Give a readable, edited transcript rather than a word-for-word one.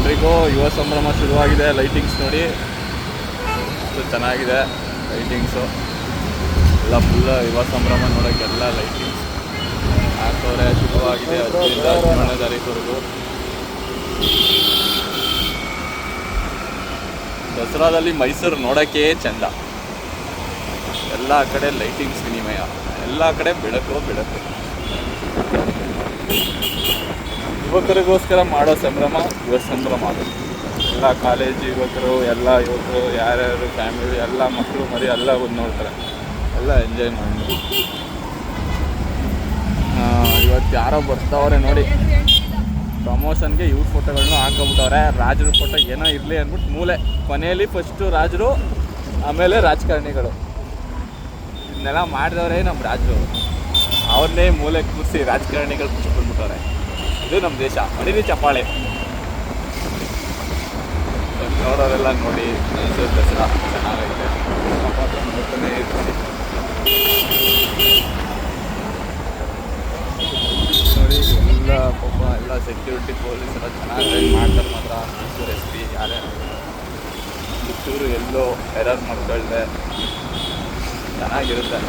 ಎಲ್ರಿಗೂ ಯುವ ಸಂಭ್ರಮ ಶುರುವಾಗಿದೆ. ಲೈಟಿಂಗ್ಸ್ ನೋಡಿ ಎಷ್ಟು ಚೆನ್ನಾಗಿದೆ ಲೈಟಿಂಗ್ಸು ಎಲ್ಲ ಫುಲ್ ಯುವ ಸಂಭ್ರಮ ನೋಡೋಕ್ಕೆಲ್ಲ ಲೈಟಿಂಗ್ಸ್ ಹಾಕೋರೆ ಶುರುವಾಗಿದೆ 10ರಿಂದ 17ನೇ ತಾರೀಕುವರೆಗೂ. ದಸರಾದಲ್ಲಿ ಮೈಸೂರು ನೋಡೋಕ್ಕೆ ಚೆಂದ. ಎಲ್ಲ ಕಡೆ ಲೈಟಿಂಗ್ಸ್ ವಿನಿಮಯ, ಎಲ್ಲ ಕಡೆ ಬೆಳಕು. ಯುವಕರಿಗೋಸ್ಕರ ಮಾಡೋ ಸಂಭ್ರಮ ಯುವ ಸಂಭ್ರಮ. ಅದು ಎಲ್ಲ ಕಾಲೇಜು ಯುವಕರು, ಎಲ್ಲ ಯುವಕರು, ಯಾರ್ಯಾರು ಫ್ಯಾಮಿಲಿ ಎಲ್ಲ ಮಕ್ಕಳು ಮರಿ ಎಲ್ಲ ಬಂದು ನೋಡ್ತಾರೆ, ಎಲ್ಲ ಎಂಜಾಯ್ ಮಾಡಿ. ಇವತ್ತು ಯಾರೋ ಬರ್ತಾವ್ರೆ ನೋಡಿ, ಪ್ರಮೋಷನ್ಗೆ ಇವ್ರ ಫೋಟೋಗಳನ್ನೂ ಹಾಕೊಂಬಿಟ್ಟವ್ರೆ. ರಾಜರ ಫೋಟೋ ಏನೋ ಇರಲಿ ಅಂದ್ಬಿಟ್ಟು ಮೂಲೆ ಕೊನೆಯಲ್ಲಿ ಫಸ್ಟು ರಾಜರು, ಆಮೇಲೆ ರಾಜಕಾರಣಿಗಳು. ಇದನ್ನೆಲ್ಲ ಮಾಡಿದವರೇ ನಮ್ಮ ರಾಜರು. ಅವ್ರನ್ನೇ ಮೂಲೆ ಕೂರಿಸಿ ರಾಜಕಾರಣಿಗಳು ಕೂತ್ಕೊಂಡ್ಬಿಟ್ಟವ್ರೆ. ಇದು ನಮ್ಮ ದೇಶ. ಮಡಿರಿ ಚಪ್ಪಾಳೆ. ನೋಡೋರೆಲ್ಲ ನೋಡಿ ಮೈಸೂರು ದಸರಾ ಚೆನ್ನಾಗೈತೆ. ನೋಡ್ತಾನೆ ಇರ್ತೀನಿ ನೋಡಿ. ಎಲ್ಲ ಪಾಪ ಎಲ್ಲ ಸೆಕ್ಯೂರಿಟಿ ಪೊಲೀಸ್ ಎಲ್ಲ ಚೆನ್ನಾಗಿ ಮಾಡ್ತಾರೆ ಮಾತ್ರ. ಮೈಸೂರು SP ಯಾರೇ ಕಿತ್ತೂರು ಎಲ್ಲೋ ಎರರ್ ಮಾಡ್ಕೊಳ್ದೆ ಚೆನ್ನಾಗಿರುತ್ತೆ.